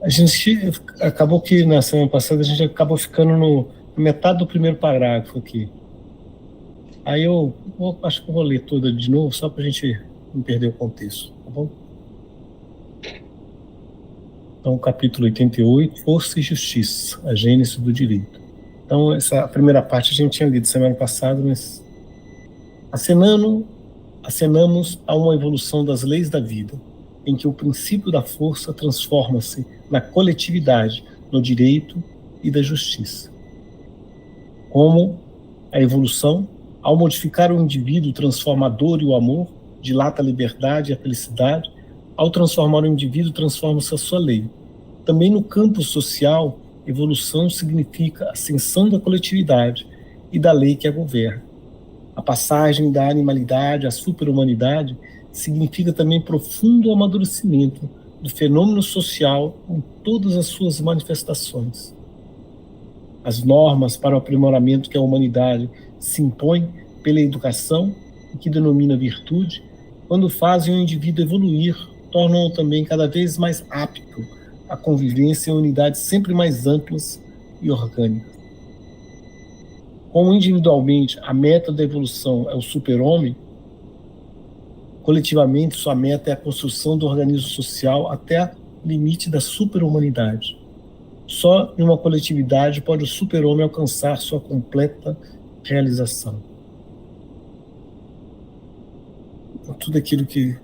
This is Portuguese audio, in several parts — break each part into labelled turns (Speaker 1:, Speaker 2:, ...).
Speaker 1: A gente acabou que na semana passada a gente acabou ficando na metade do primeiro parágrafo aqui. Aí acho que eu vou ler tudo de novo, só para a gente não perder o contexto, tá bom? Então, capítulo 88, Força e Justiça, a gênese do direito. Então, essa primeira parte a gente tinha lido semana passada, mas acenamos a uma evolução das leis da vida, em que o princípio da força transforma-se na coletividade, no direito e da justiça. Como a evolução, ao modificar o indivíduo, transforma a dor e o amor, dilata a liberdade e a felicidade, ao transformar o indivíduo, transforma-se a sua lei. Também no campo social, evolução significa ascensão da coletividade e da lei que a governa. A passagem da animalidade à superhumanidade significa também profundo amadurecimento do fenômeno social em todas as suas manifestações. As normas para o aprimoramento que a humanidade se impõe pela educação, e que denomina virtude, quando fazem o indivíduo evoluir, tornam-o também cada vez mais apto à convivência em unidades sempre mais amplas e orgânicas. Como individualmente a meta da evolução é o super-homem, coletivamente sua meta é a construção do organismo social até o limite da super-humanidade. Só em uma coletividade pode o super-homem alcançar sua completa realização. Então, tudo aquilo que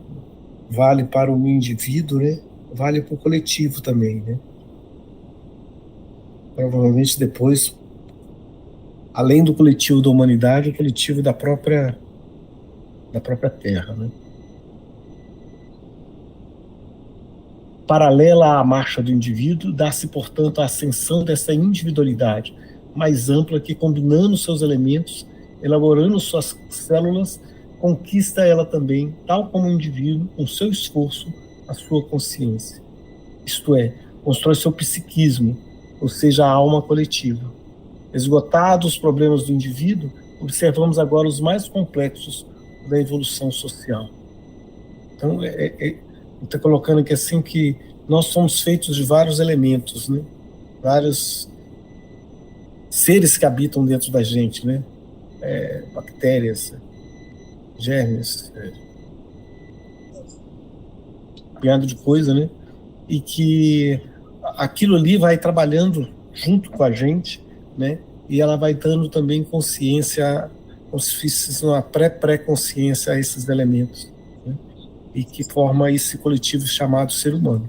Speaker 1: vale para o indivíduo, né, vale para o coletivo também, né? Provavelmente depois, além do coletivo da humanidade, o coletivo da própria Terra, né? Paralela à marcha do indivíduo, dá-se, portanto, a ascensão dessa individualidade mais ampla que, combinando seus elementos, elaborando suas células, conquista ela também, tal como o indivíduo, com seu esforço, a sua consciência. Isto é, constrói seu psiquismo, ou seja, a alma coletiva. Esgotados os problemas do indivíduo, observamos agora os mais complexos da evolução social. Então, está colocando aqui assim que nós somos feitos de vários elementos, né? Vários seres que habitam dentro da gente, né? Bactérias, germes, piada de coisa, né? E que aquilo ali vai trabalhando junto com a gente, né? E ela vai dando também consciência, como se fosse uma pré-consciência a esses elementos, né? E que forma esse coletivo chamado ser humano.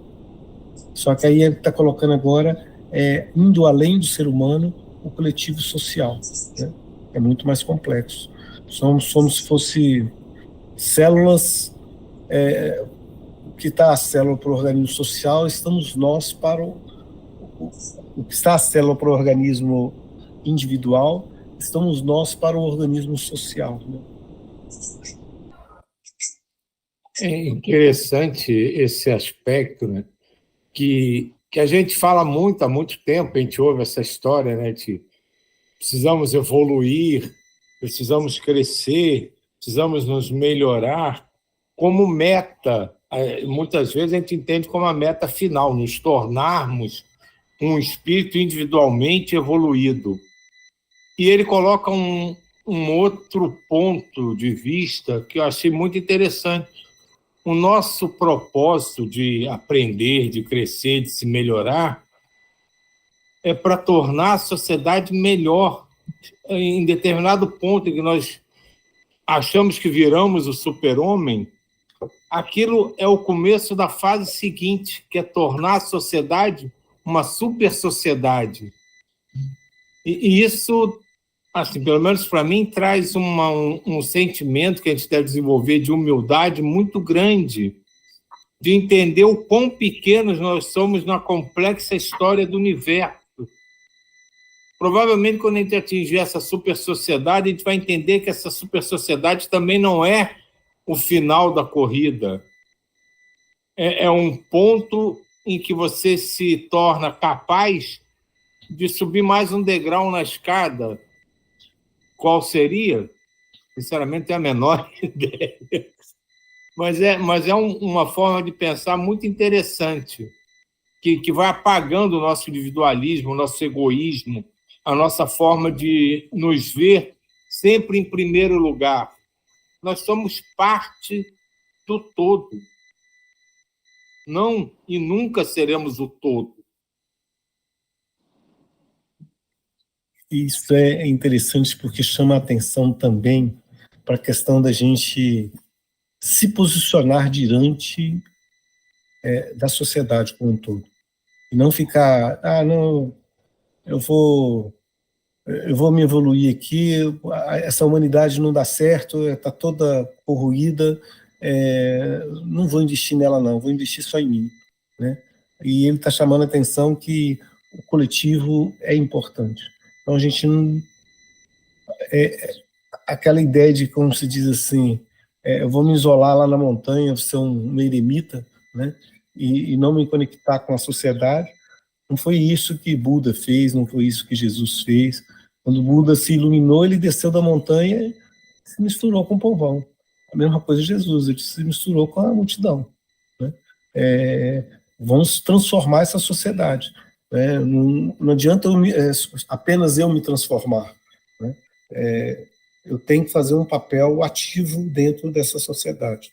Speaker 1: Só que aí ele está colocando agora, indo além do ser humano, o coletivo social, né? É muito mais complexo. Somos se fosse células, o que está a célula para o organismo social, estamos nós para o que está a célula para o organismo individual, estamos nós para o organismo social, né?
Speaker 2: É interessante esse aspecto, né? Que a gente fala muito há muito tempo, a gente ouve essa história, né? De precisamos evoluir, precisamos crescer, precisamos nos melhorar como meta. Muitas vezes a gente entende como a meta final, nos tornarmos um espírito individualmente evoluído. E ele coloca um outro ponto de vista que eu achei muito interessante. O nosso propósito de aprender, de crescer, de se melhorar, é para tornar a sociedade melhor. Em determinado ponto em que nós achamos que viramos o super-homem, aquilo é o começo da fase seguinte, que é tornar a sociedade uma super-sociedade. E isso, assim, pelo menos para mim, traz um sentimento que a gente deve desenvolver de humildade muito grande, de entender o quão pequenos nós somos na complexa história do universo. Provavelmente, quando a gente atingir essa super-sociedade, a gente vai entender que essa super-sociedade também não é o final da corrida. É um ponto em que você se torna capaz de subir mais um degrau na escada. Qual seria? Sinceramente, tenho a menor ideia. Mas é uma forma de pensar muito interessante. que vai apagando o nosso individualismo, o nosso egoísmo, a nossa forma de nos ver sempre em primeiro lugar. Nós somos parte do todo. Não e nunca seremos o todo.
Speaker 1: Isso é interessante porque chama a atenção também para a questão da gente se posicionar diante da sociedade como um todo. E não ficar, não, eu vou me evoluir aqui, essa humanidade não dá certo, está toda corroída, não vou investir nela não, vou investir só em mim, né? E ele está chamando a atenção que o coletivo é importante. Então a gente não... aquela ideia de, como se diz assim, eu vou me isolar lá na montanha, vou ser um eremita, né? E não me conectar com a sociedade. Não foi isso que Buda fez, não foi isso que Jesus fez. Quando Buda se iluminou, ele desceu da montanha e se misturou com o povão. A mesma coisa de Jesus, ele se misturou com a multidão, né? Vamos transformar essa sociedade, né? Não adianta apenas eu me transformar, né? Eu tenho que fazer um papel ativo dentro dessa sociedade,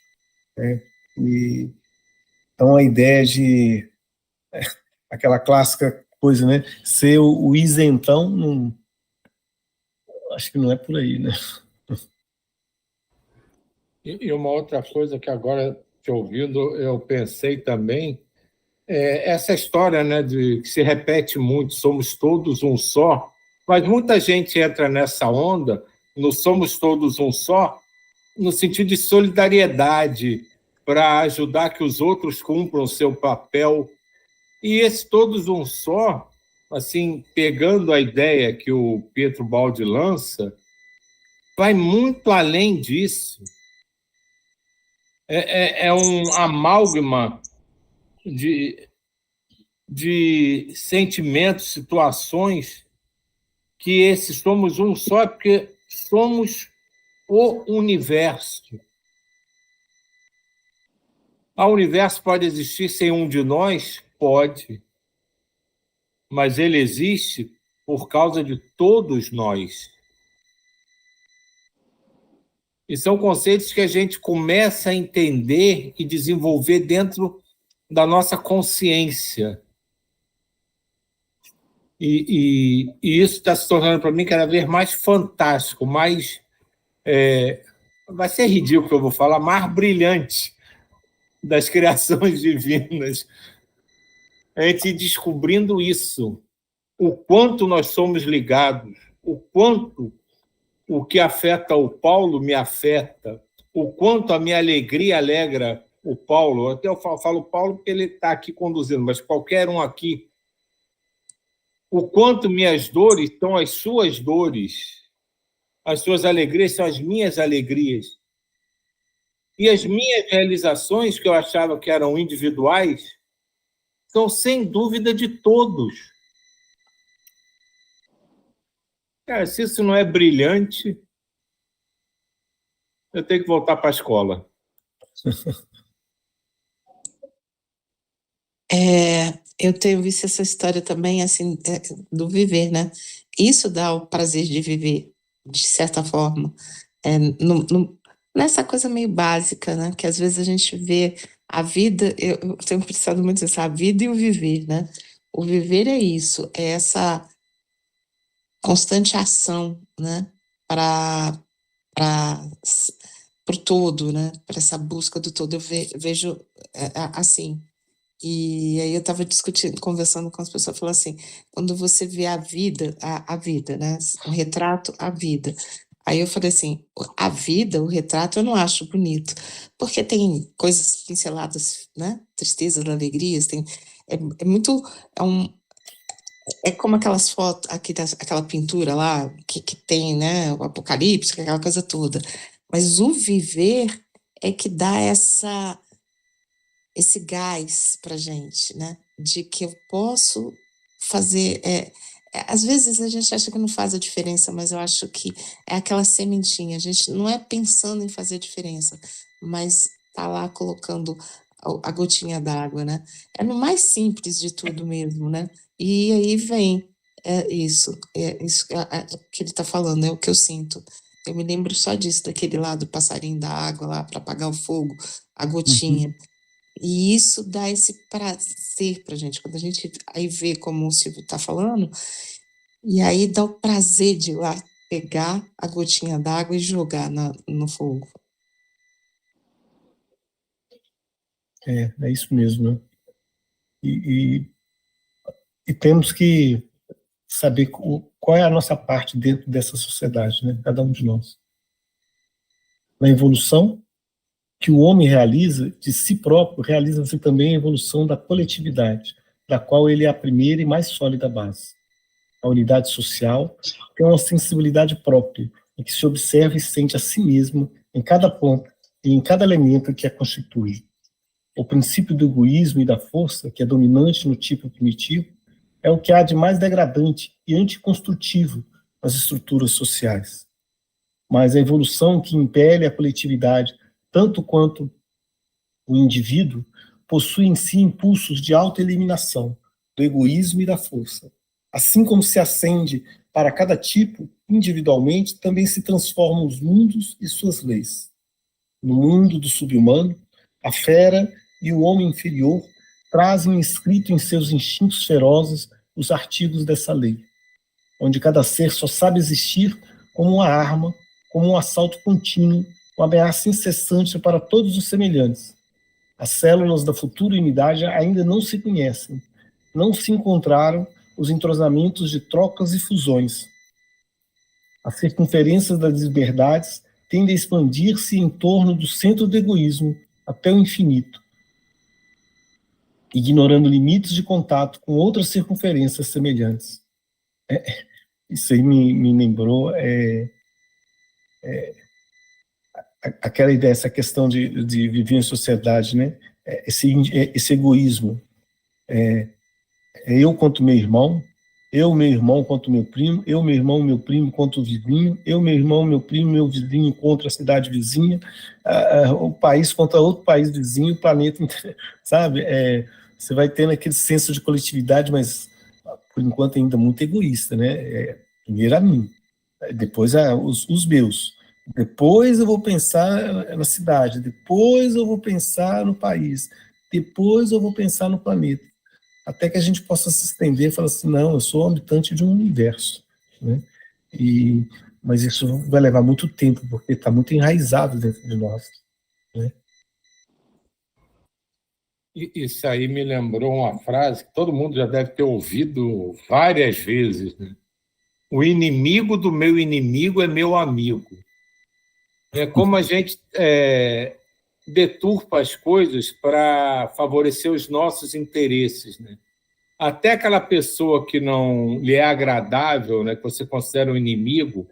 Speaker 1: né? Então a ideia de aquela clássica coisa, né? Ser o isentão, não, acho que não é por aí, né?
Speaker 2: E uma outra coisa que agora, te ouvindo, eu pensei também, essa história, né, que se repete muito, somos todos um só, mas muita gente entra nessa onda, no somos todos um só, no sentido de solidariedade, para ajudar que os outros cumpram o seu papel. E esse todos um só, assim, pegando a ideia que o Pietro Baldi lança, vai muito além disso. É um amálgama de sentimentos, situações, que esses somos um só, porque somos o universo. O universo pode existir sem um de nós? Pode. Mas ele existe por causa de todos nós. E são conceitos que a gente começa a entender e desenvolver dentro da nossa consciência. E isso está se tornando para mim cada vez mais fantástico, mais... vai ser ridículo o que eu vou falar, mais brilhante das criações divinas. A gente ir descobrindo isso, o quanto nós somos ligados, o quanto o que afeta o Paulo me afeta, o quanto a minha alegria alegra o Paulo. Até eu falo Paulo porque ele está aqui conduzindo, mas qualquer um aqui. O quanto minhas dores são as suas dores, as suas alegrias são as minhas alegrias. E as minhas realizações, que eu achava que eram individuais, são sem dúvida de todos. Cara, se isso não é brilhante, eu tenho que voltar para a escola.
Speaker 3: Eu tenho visto essa história também, assim, do viver, né? Isso dá o prazer de viver, de certa forma. Nessa coisa meio básica, né? Que às vezes a gente vê a vida, eu tenho pensado muito nisso, a vida e o viver, né? O viver é isso, é essa constante ação, né? Para o todo, né? Para essa busca do todo. Eu vejo assim. E aí eu estava discutindo, conversando com as pessoas, falando assim, quando você vê a vida, a vida, né? Um retrato, a vida. Aí eu falei assim, a vida, o retrato, eu não acho bonito, porque tem coisas pinceladas, né? Tristezas, alegrias, é muito, é como aquelas fotos, aquela pintura lá, que tem, né? O apocalipse, aquela coisa toda. Mas o viver é que dá esse gás para gente, né? De que eu posso fazer... às vezes a gente acha que não faz a diferença, mas eu acho que é aquela sementinha. A gente não é pensando em fazer diferença, mas tá lá colocando a gotinha d'água, né? É no mais simples de tudo mesmo, né? E aí vem isso que ele está falando, é o que eu sinto. Eu me lembro só disso, daquele lá do passarinho da água lá para apagar o fogo, a gotinha.
Speaker 1: Uhum.
Speaker 3: E isso dá esse prazer para a gente, quando a gente aí vê como o Silvio está falando, e aí dá o prazer de ir lá pegar a gotinha d'água e jogar no fogo.
Speaker 1: É isso mesmo, né? E, e temos que saber qual é a nossa parte dentro dessa sociedade, né? Cada um de nós. Na evolução que o homem realiza de si próprio, realiza-se também a evolução da coletividade, da qual ele é a primeira e mais sólida base. A unidade social tem uma sensibilidade própria, em que se observa e sente a si mesmo em cada ponto e em cada elemento que a constitui. O princípio do egoísmo e da força, que é dominante no tipo primitivo, é o que há de mais degradante e anticonstrutivo nas estruturas sociais. Mas a evolução que impele a coletividade, tanto quanto o indivíduo, possui em si impulsos de autoeliminação, do egoísmo e da força. Assim como se acende para cada tipo, individualmente, também se transformam os mundos e suas leis. No mundo do subhumano, a fera e o homem inferior trazem escrito em seus instintos ferozes os artigos dessa lei, onde cada ser só sabe existir como uma arma, como um assalto contínuo, uma ameaça incessante para todos os semelhantes. As células da futura unidade ainda não se conhecem, não se encontraram os entrosamentos de trocas e fusões. As circunferências das liberdades tendem a expandir-se em torno do centro do egoísmo até o infinito, ignorando limites de contato com outras circunferências semelhantes. Isso aí me lembrou aquela ideia, essa questão de viver em sociedade, né? Esse egoísmo. Eu contra meu irmão contra meu primo, meu irmão, meu primo contra o vizinho, meu irmão, meu primo, meu vizinho contra a cidade vizinha, o país contra outro país vizinho, o planeta inteiro, sabe? Você vai tendo aquele senso de coletividade, mas por enquanto ainda muito egoísta, né? Primeiro a mim, depois os meus, depois eu vou pensar na cidade, depois eu vou pensar no país, depois eu vou pensar no planeta, até que a gente possa se estender e falar assim, não, eu sou habitante de um universo, né? Mas isso vai levar muito tempo, porque está muito enraizado dentro de nós, né?
Speaker 2: Isso aí me lembrou uma frase que todo mundo já deve ter ouvido várias vezes, né? O inimigo do meu inimigo é meu amigo. É como a gente deturpa as coisas para favorecer os nossos interesses, né? Até aquela pessoa que não lhe é agradável, né, que você considera um inimigo,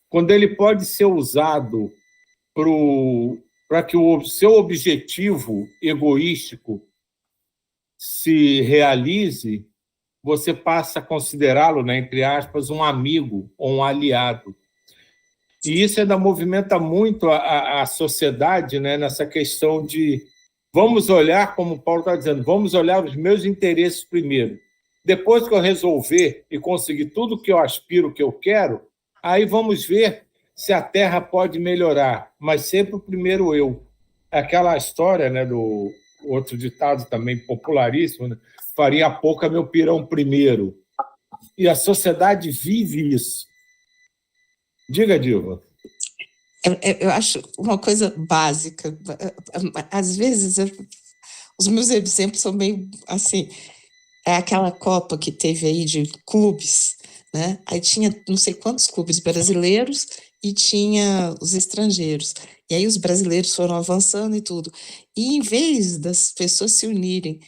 Speaker 2: quando ele pode ser usado para que o seu objetivo egoístico se realize, você passa a considerá-lo, né, entre aspas, um amigo ou um aliado. E isso ainda movimenta muito a sociedade, né, nessa questão de vamos olhar, como o Paulo está dizendo, vamos olhar os meus interesses primeiro. Depois que eu resolver e conseguir tudo que eu aspiro, que eu quero, aí vamos ver se a Terra pode melhorar, mas sempre o primeiro eu. Aquela história, né, do outro ditado também popularíssimo, né? Farinha pouca, meu pirão primeiro. E a sociedade vive isso. Diga, Dilma.
Speaker 3: Eu acho uma coisa básica. Às vezes, os meus exemplos são meio assim. É aquela Copa que teve aí de clubes, né? Aí tinha não sei quantos clubes brasileiros e tinha os estrangeiros. E aí os brasileiros foram avançando e tudo. E em vez das pessoas se unirem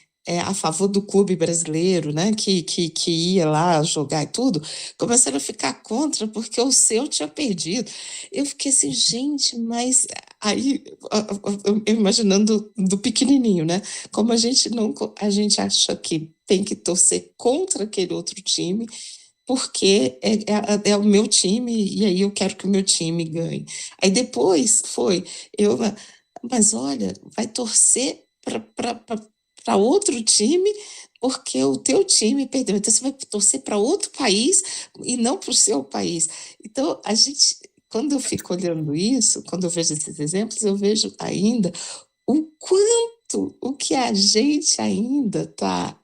Speaker 3: a favor do clube brasileiro, né, que ia lá jogar e tudo, começaram a ficar contra porque o seu tinha perdido. Eu fiquei assim, gente, mas aí eu imaginando do pequenininho, né? Como a gente acha que tem que torcer contra aquele outro time, porque é o meu time e aí eu quero que o meu time ganhe. Aí depois mas olha, vai torcer para outro time, porque o teu time perdeu. Então, você vai torcer para outro país e não para o seu país. Então, a gente, quando eu fico olhando isso, quando eu vejo esses exemplos, eu vejo ainda o que a gente ainda está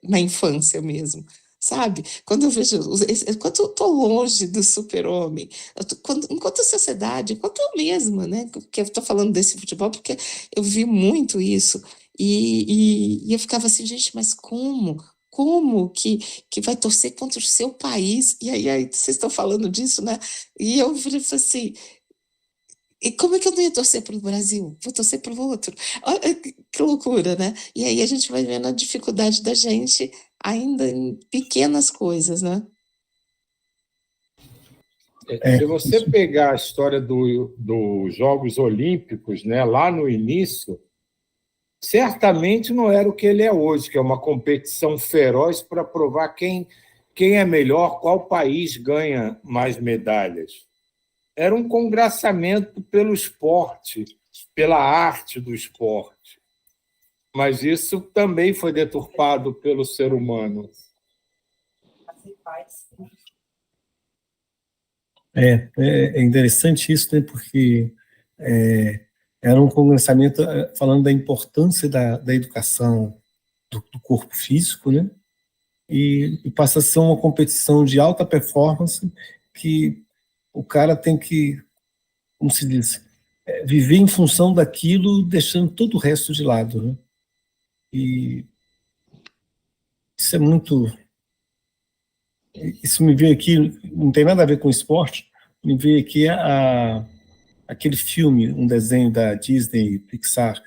Speaker 3: na infância mesmo, sabe? Quando eu vejo, enquanto eu estou longe do super-homem, enquanto a sociedade, enquanto eu mesma, né? Porque eu estou falando desse futebol porque eu vi muito isso, e eu ficava assim, gente, mas como? Como que vai torcer contra o seu país? E aí vocês estão falando disso, né? E eu falei assim, e como é que eu não ia torcer para o Brasil? Vou torcer para o outro. Olha que loucura, né? E aí a gente vai vendo a dificuldade da gente ainda em pequenas coisas, né?
Speaker 2: Se você pegar a história dos Jogos Olímpicos, né, lá no início, certamente não era o que ele é hoje, que é uma competição feroz para provar quem é melhor, qual país ganha mais medalhas. Era um congraçamento pelo esporte, pela arte do esporte. Mas isso também foi deturpado pelo ser humano.
Speaker 1: É interessante isso, né, porque era um congressamento falando da importância da educação do corpo físico, né, e passa a ser uma competição de alta performance que o cara tem que, como se diz, viver em função daquilo, deixando todo o resto de lado, né? E isso é muito... Isso me veio aqui, não tem nada a ver com esporte, me veio aqui aquele filme, um desenho da Disney, Pixar,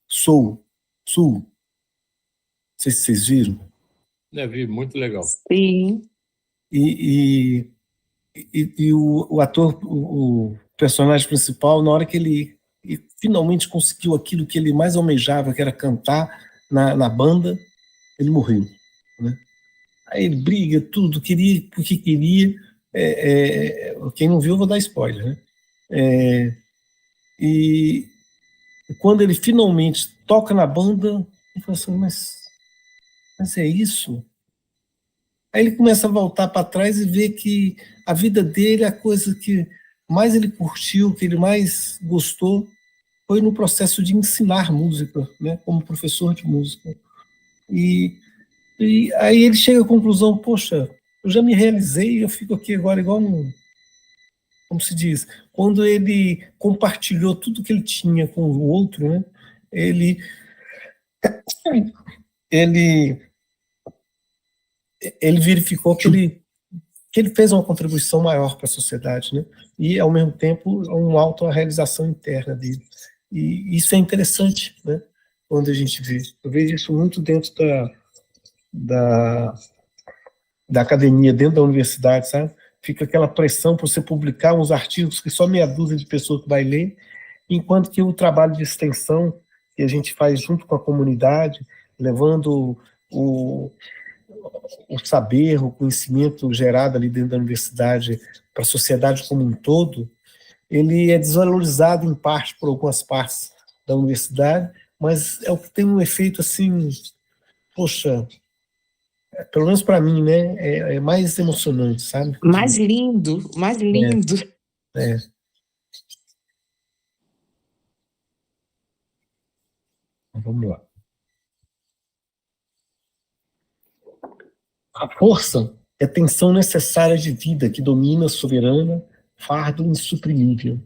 Speaker 1: Soul. Não sei se vocês viram.
Speaker 2: Vi, muito legal.
Speaker 3: Sim.
Speaker 1: E o ator, o personagem principal, na hora que ele finalmente conseguiu aquilo que ele mais almejava, que era cantar na banda, ele morreu, né? Aí ele briga, tudo, queria, porque queria. Quem não viu, eu vou dar spoiler, né? E quando ele finalmente toca na banda, ele fala assim, mas é isso? Aí ele começa a voltar para trás e vê que a vida dele, a coisa que mais ele curtiu, que ele mais gostou, foi no processo de ensinar música, né, como professor de música. E aí ele chega à conclusão, poxa, eu já me realizei, eu fico aqui agora igual como se diz, quando ele compartilhou tudo que ele tinha com o outro, né, ele verificou que ele fez uma contribuição maior para a sociedade, né? E, ao mesmo tempo, uma autorrealização interna dele. E isso é interessante, né? Quando a gente vê. Eu vejo isso muito dentro da academia, dentro da universidade, sabe? Fica aquela pressão para você publicar uns artigos que só meia dúzia de pessoas vai ler, enquanto que o trabalho de extensão que a gente faz junto com a comunidade, levando o saber, o conhecimento gerado ali dentro da universidade para a sociedade como um todo, ele é desvalorizado em parte por algumas partes da universidade, mas é o que tem um efeito assim, poxa, pelo menos para mim, né, é mais emocionante, sabe?
Speaker 3: Mais lindo, mais lindo.
Speaker 1: Vamos lá. A força é a tensão necessária de vida que domina, soberana, fardo insuprimível.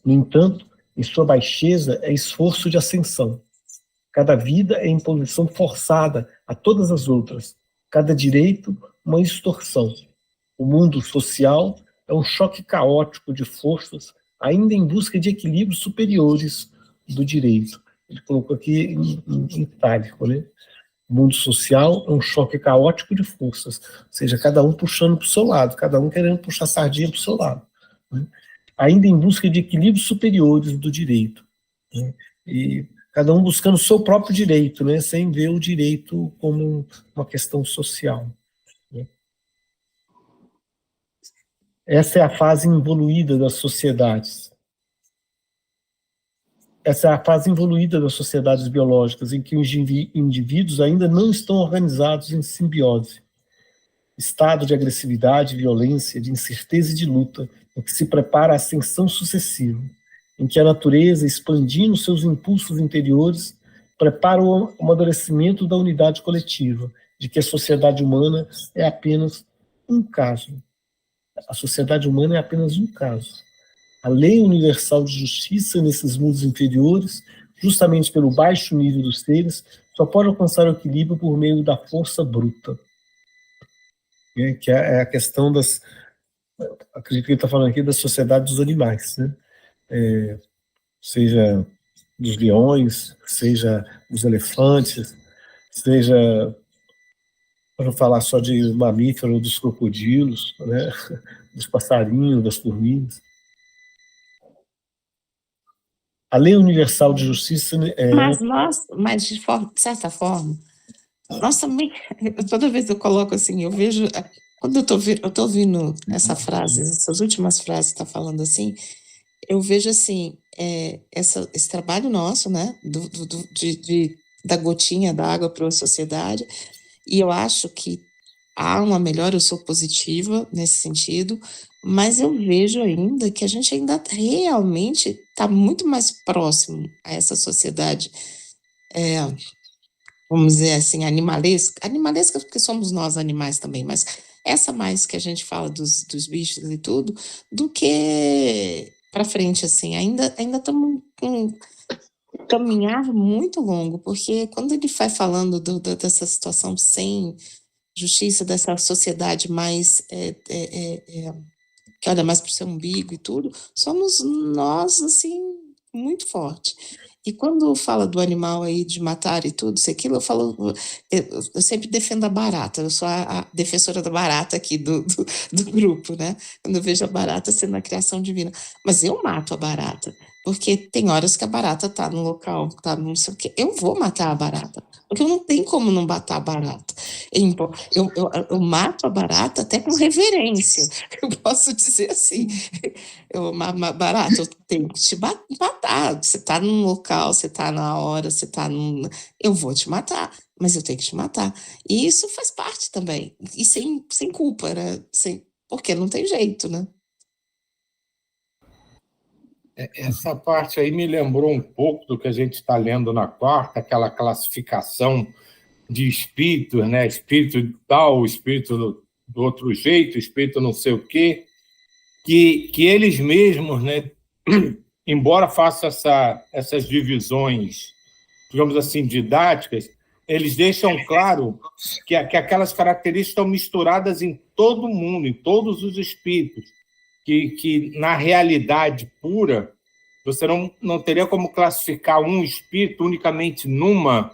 Speaker 1: No entanto, em sua baixeza é esforço de ascensão. Cada vida é imposição forçada a todas as outras. Cada direito, uma extorsão. O mundo social é um choque caótico de forças, ainda em busca de equilíbrios superiores do direito. Ele colocou aqui em itálico, né? O mundo social é um choque caótico de forças, ou seja, cada um puxando para o seu lado, cada um querendo puxar a sardinha para o seu lado, né? Ainda em busca de equilíbrios superiores do direito, né? E cada um buscando o seu próprio direito, né? Sem ver o direito como uma questão social, né? Essa é a fase evoluída das sociedades. Essa é a fase evoluída das sociedades biológicas, em que os indivíduos ainda não estão organizados em simbiose. Estado de agressividade, violência, de incerteza e de luta, em que se prepara a ascensão sucessiva, em que a natureza, expandindo seus impulsos interiores, prepara o amadurecimento da unidade coletiva, de que a sociedade humana é apenas um caso. A sociedade humana é apenas um caso. A lei universal de justiça nesses mundos inferiores, justamente pelo baixo nível dos seres, só pode alcançar o equilíbrio por meio da força bruta. Que é a questão das... Acredito que ele está falando aqui da sociedade dos animais, né? Seja dos leões, seja dos elefantes, seja, para não falar só de mamífero, dos crocodilos, né? Dos passarinhos, das formigas. A lei universal de justiça
Speaker 3: Mas nós, de certa forma, nós também, toda vez eu coloco assim, eu vejo, quando eu tô ouvindo essa frase, essas últimas frases que tá falando assim, eu vejo assim, esse trabalho nosso, né, da gotinha d'água para a sociedade, e eu acho que há uma melhora, eu sou positiva nesse sentido, mas eu vejo ainda que a gente ainda realmente está muito mais próximo a essa sociedade, vamos dizer assim, animalesca porque somos nós animais também, mas essa mais que a gente fala dos bichos e tudo, do que para frente, assim, ainda estamos com caminhar muito longo, porque quando ele vai falando dessa situação sem justiça, dessa sociedade mais que olha mais para o seu umbigo e tudo, somos nós, assim, muito forte. E quando fala do animal aí, de matar e tudo, isso aquilo, eu sempre defendo a barata, eu sou a defensora da barata aqui do grupo, né? Quando eu vejo a barata sendo a criação divina. Mas eu mato a barata, porque tem horas que a barata tá no local, tá não sei o quê, eu vou matar a barata, porque eu não tenho como não matar a barata. Eu mato a barata até com reverência, eu posso dizer assim, barata, eu tenho que te matar, você tá num local, você tá na hora, você tá eu vou te matar, mas eu tenho que te matar. E isso faz parte também, e sem culpa, né? Porque não tem jeito, né?
Speaker 2: Essa parte aí me lembrou um pouco do que a gente está lendo na quarta, aquela classificação de espíritos, né? Espírito tal, espírito do outro jeito, espírito não sei o quê, que eles mesmos, né, embora façam essas divisões, digamos assim, didáticas, eles deixam claro que aquelas características estão misturadas em todo mundo, em todos os espíritos, que na realidade pura, você não teria como classificar um espírito unicamente numa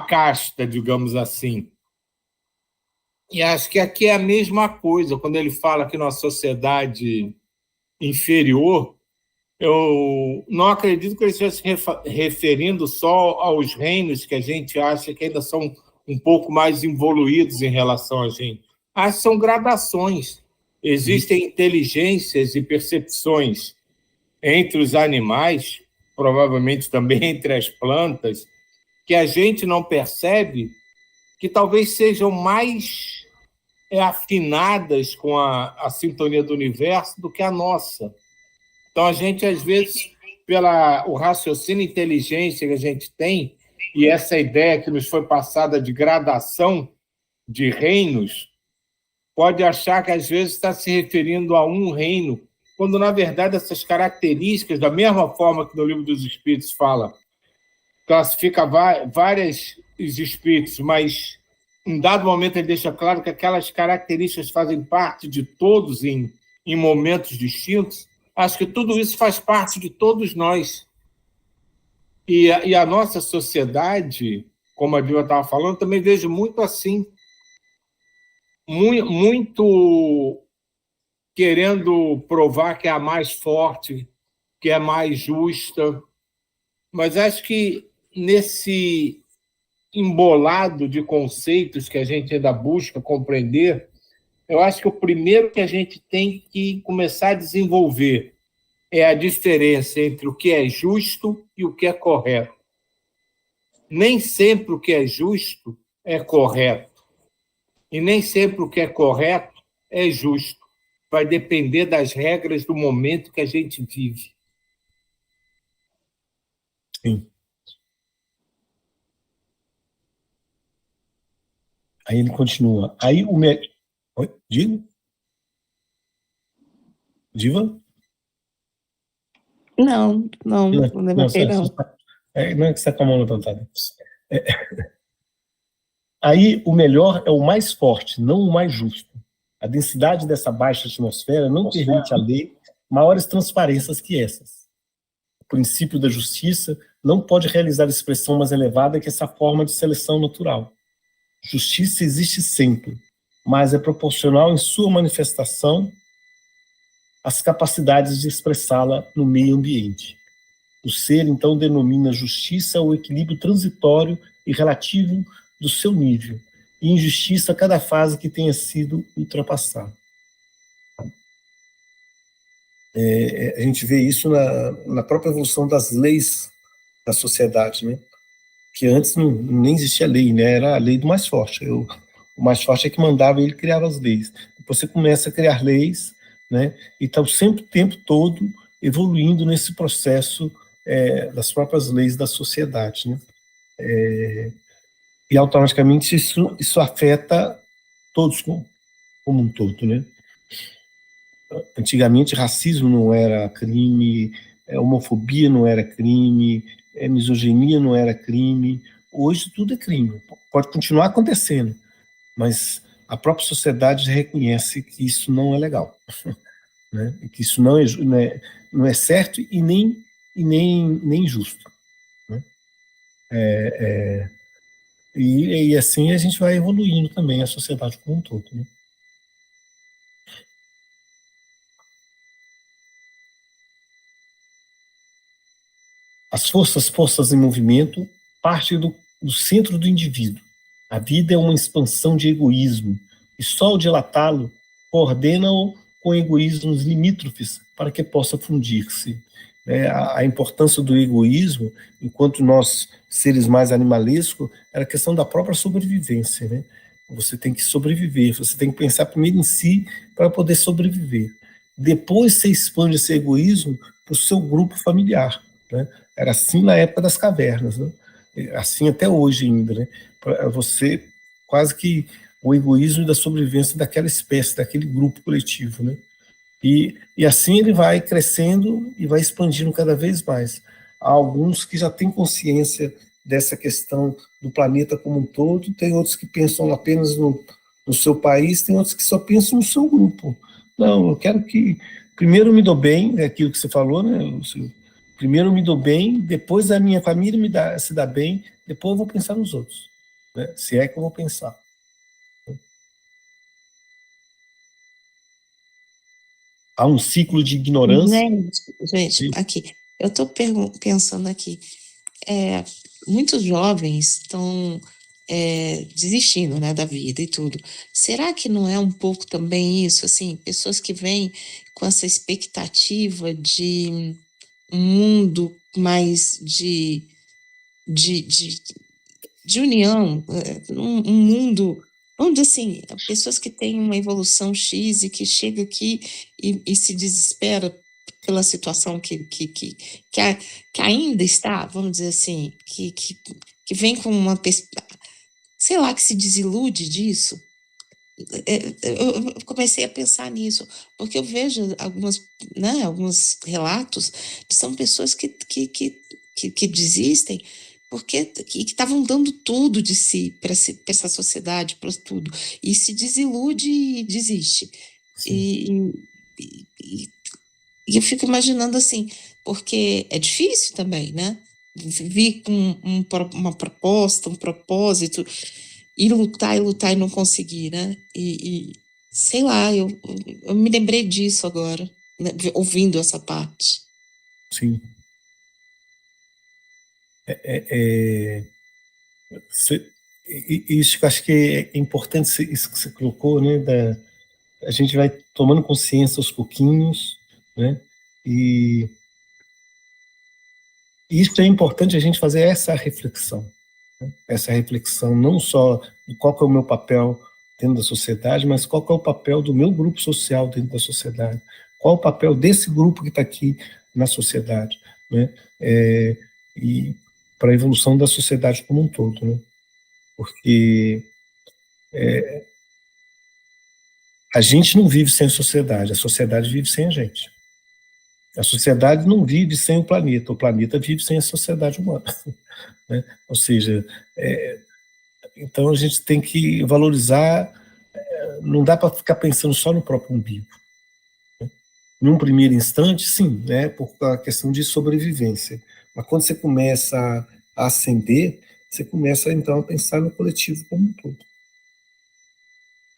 Speaker 2: casta, digamos assim. E acho que aqui é a mesma coisa, quando ele fala que numa sociedade inferior, eu não acredito que ele esteja se referindo só aos reinos que a gente acha que ainda são um pouco mais evoluídos em relação a gente. Acho que são gradações. Existem inteligências e percepções entre os animais, provavelmente também entre as plantas, que a gente não percebe, que talvez sejam mais afinadas com a sintonia do universo do que a nossa. Então, a gente, às vezes, o raciocínio e inteligência que a gente tem, e essa ideia que nos foi passada de gradação de reinos, pode achar que, às vezes, está se referindo a um reino, quando, na verdade, essas características, da mesma forma que no Livro dos Espíritos fala, classifica vários espíritos, mas, em dado momento, ele deixa claro que aquelas características fazem parte de todos em momentos distintos. Acho que tudo isso faz parte de todos nós. E a nossa sociedade, como a Dilma estava falando, também vejo muito assim, muito querendo provar que é a mais forte, que é a mais justa. Mas acho que nesse embolado de conceitos que a gente ainda busca compreender, eu acho que o primeiro que a gente tem que começar a desenvolver é a diferença entre o que é justo e o que é correto. Nem sempre o que é justo é correto. E nem sempre o que é correto é justo. Vai depender das regras do momento que a gente vive.
Speaker 1: Sim. Aí ele continua. Aí o Oi? Digo? Diva?
Speaker 3: Não levantei, não.
Speaker 1: Não é que você está com a mão levantada. Aí o melhor é o mais forte, não o mais justo. A densidade dessa baixa atmosfera não permite à lei maiores transparências que essas. O princípio da justiça não pode realizar expressão mais elevada que essa forma de seleção natural. Justiça existe sempre, mas é proporcional em sua manifestação às capacidades de expressá-la no meio ambiente. O ser, então, denomina justiça o equilíbrio transitório e relativo do seu nível, e injustiça cada fase que tenha sido ultrapassada. A gente vê isso na própria evolução das leis da sociedade, né? Que antes nem existia lei, né? Era a lei do mais forte. O mais forte é que mandava, ele criava as leis. Depois você começa a criar leis, né? E está sempre o tempo todo evoluindo nesse processo das próprias leis da sociedade, né? E automaticamente isso afeta todos como um todo, né? Antigamente racismo não era crime, homofobia não era crime, misoginia não era crime. Hoje tudo é crime. Pode continuar acontecendo, mas a própria sociedade reconhece que isso não é legal, né? E que isso não é certo e nem justo, né? E assim a gente vai evoluindo também a sociedade como um todo, né? As forças em movimento partem do centro do indivíduo. A vida é uma expansão de egoísmo, e só ao dilatá-lo coordena-o com egoísmos limítrofes para que possa fundir-se. A importância do egoísmo, enquanto nós, seres mais animalescos, era a questão da própria sobrevivência, né? Você tem que sobreviver, você tem que pensar primeiro em si para poder sobreviver. Depois você expande esse egoísmo para o seu grupo familiar, né? Era assim na época das cavernas, né? Assim até hoje ainda, né? Para você, quase que o egoísmo da sobrevivência daquela espécie, daquele grupo coletivo, né? E assim ele vai crescendo e vai expandindo cada vez mais. Há alguns que já têm consciência dessa questão do planeta como um todo, tem outros que pensam apenas no seu país, tem outros que só pensam no seu grupo. Não, eu quero que primeiro me dou bem, é aquilo que você falou, né? Primeiro me dou bem, depois a minha família se dá bem, depois eu vou pensar nos outros, né? Se é que eu vou pensar. Há um ciclo de ignorância.
Speaker 3: Gente, aqui, eu estou pensando aqui, muitos jovens estão desistindo, né, da vida e tudo. Será que não é um pouco também isso, assim, pessoas que vêm com essa expectativa de um mundo mais de união, um mundo, vamos dizer assim, pessoas que têm uma evolução X e que chega aqui e se desespera pela situação que ainda está, vamos dizer assim, que vem com uma, sei lá, que se desilude disso. Eu comecei a pensar nisso, porque eu vejo alguns relatos que são pessoas que desistem porque que estavam dando tudo de si para essa sociedade, para tudo, e se desilude e desiste. E eu fico imaginando assim, porque é difícil também, né? Vir com uma proposta, um propósito, e lutar e não conseguir, né? Sei lá, eu me lembrei disso agora, né, ouvindo essa parte.
Speaker 1: Sim. Isso que eu acho que é importante, isso que você colocou, né? A gente vai tomando consciência aos pouquinhos, né? E isso é importante a gente fazer essa reflexão. Né? Essa reflexão não só de qual que é o meu papel dentro da sociedade, mas qual que é o papel do meu grupo social dentro da sociedade. Qual o papel desse grupo que está aqui na sociedade, né? E para a evolução da sociedade como um todo, né? Porque a gente não vive sem a sociedade vive sem a gente. A sociedade não vive sem o planeta vive sem a sociedade humana. Né? Ou seja, então a gente tem que valorizar, não dá para ficar pensando só no próprio umbigo. Num primeiro instante, sim, né, por a questão de sobrevivência. Mas quando você começa a ascender, você começa então a pensar no coletivo como um todo.